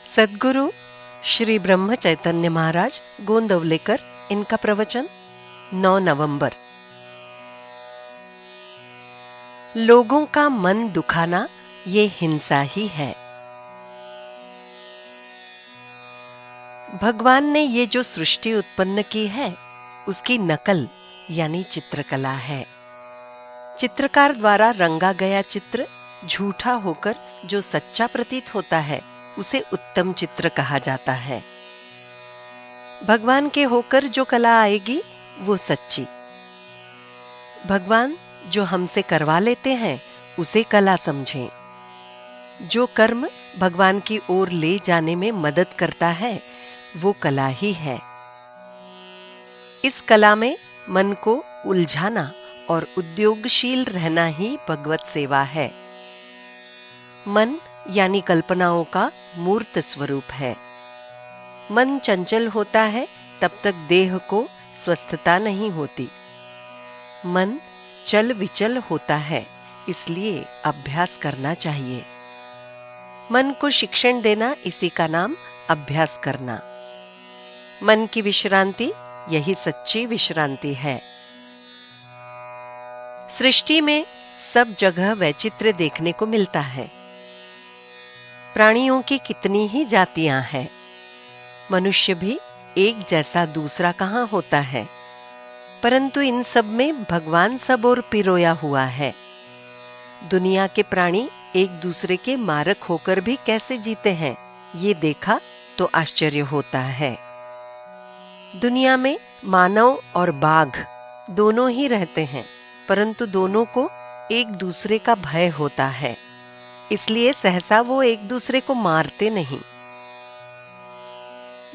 सद्गुरु श्री ब्रह्म चैतन्य महाराज गोंदवलेकर, इनका प्रवचन 9 नवंबर। लोगों का मन दुखाना ये हिंसा ही है। भगवान ने ये जो सृष्टि उत्पन्न की है उसकी नकल यानी चित्रकला है। चित्रकार द्वारा रंगा गया चित्र झूठा होकर जो सच्चा प्रतीत होता है उसे उत्तम चित्र कहा जाता है। भगवान के होकर जो कला आएगी वो सच्ची। भगवान जो हमसे करवा लेते हैं उसे कला समझें। जो कर्म भगवान की ओर ले जाने में मदद करता है वो कला ही है। इस कला में मन को उलझाना और उद्योगशील रहना ही भगवत सेवा है। मन यानी कल्पनाओं का मूर्त स्वरूप है। मन चंचल होता है तब तक देह को स्वस्थता नहीं होती। मन चल विचल होता है, इसलिए अभ्यास करना चाहिए। मन को शिक्षण देना इसी का नाम अभ्यास करना। मन की विश्रांति यही सच्ची विश्रांति है। सृष्टि में सब जगह वैचित्र्य देखने को मिलता है। प्राणियों की कितनी ही जातियां हैं। मनुष्य भी एक जैसा दूसरा कहाँ होता है, परंतु इन सब में भगवान सब ओर पिरोया हुआ है। दुनिया के प्राणी एक दूसरे के मारक होकर भी कैसे जीते हैं ये देखा तो आश्चर्य होता है। दुनिया में मानव और बाघ दोनों ही रहते हैं, परंतु दोनों को एक दूसरे का भय होता है, इसलिए सहसा वो एक दूसरे को मारते नहीं।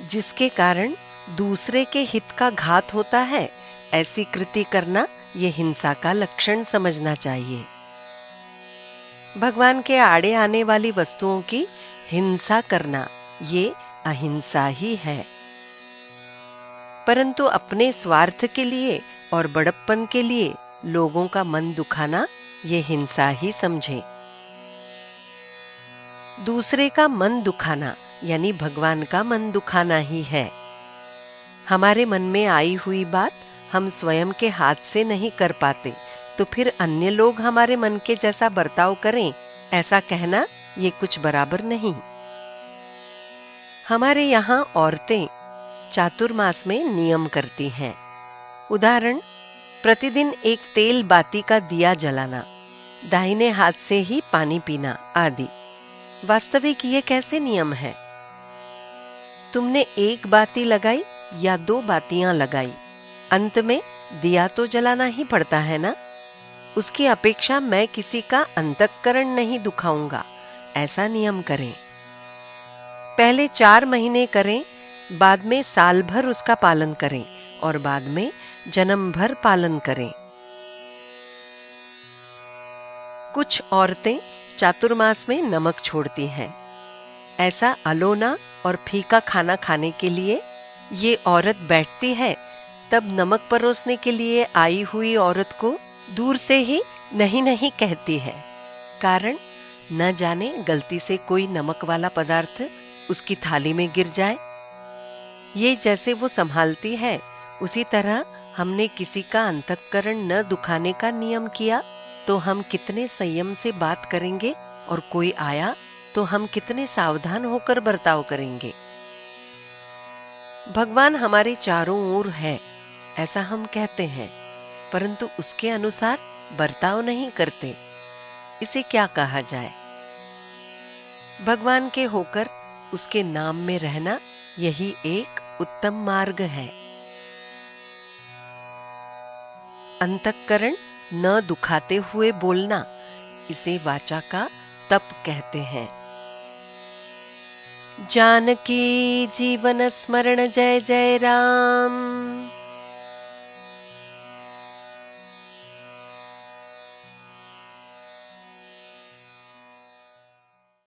जिसके कारण दूसरे के हित का घात होता है, ऐसी कृति करना ये हिंसा का लक्षण समझना चाहिए। भगवान के आड़े आने वाली वस्तुओं की हिंसा करना ये अहिंसा ही है। परंतु अपने स्वार्थ के लिए और बड़प्पन के लिए लोगों का मन दुखाना ये हिंसा ही समझें। दूसरे का मन दुखाना यानी भगवान का मन दुखाना ही है। हमारे मन में आई हुई बात हम स्वयं के हाथ से नहीं कर पाते, तो फिर अन्य लोग हमारे मन के जैसा बर्ताव करें ऐसा कहना ये कुछ बराबर नहीं। हमारे यहाँ औरतें चातुर्मास में नियम करती हैं। उदाहरण, प्रतिदिन एक तेल बाती का दिया जलाना, दाहिने हाथ से ही पानी पीना आदि। वास्तविक ये कैसे नियम है? तुमने एक बाती लगाई या 2 बातियां लगाई, अंत में दिया तो जलाना ही पड़ता है ना। उसकी अपेक्षा मैं किसी का अंतःकरण नहीं दुखाऊंगा, ऐसा नियम करें। पहले 4 महीने करें, बाद में साल भर उसका पालन करें और बाद में जन्म भर पालन करें। कुछ औरतें चातुर्मास में नमक छोड़ती हैं। ऐसा अलोना और फीका खाना खाने के लिए ये औरत बैठती है, तब नमक परोसने के लिए आई हुई औरत को दूर से ही नहीं नहीं कहती है। कारण न जाने गलती से कोई नमक वाला पदार्थ उसकी थाली में गिर जाए। ये जैसे वो संभालती है, उसी तरह हमने किसी का अंतःकरण न दुखाने का नियम किया तो हम कितने संयम से बात करेंगे, और कोई आया तो हम कितने सावधान होकर बर्ताव करेंगे। भगवान हमारे चारों ओर है ऐसा हम कहते हैं, परंतु उसके अनुसार बर्ताव नहीं करते। इसे क्या कहा जाए? भगवान के होकर उसके नाम में रहना यही एक उत्तम मार्ग है। अंतःकरण न दुखाते हुए बोलना, इसे वाचा का तप कहते हैं। जानकी जीवन स्मरण जय जय राम।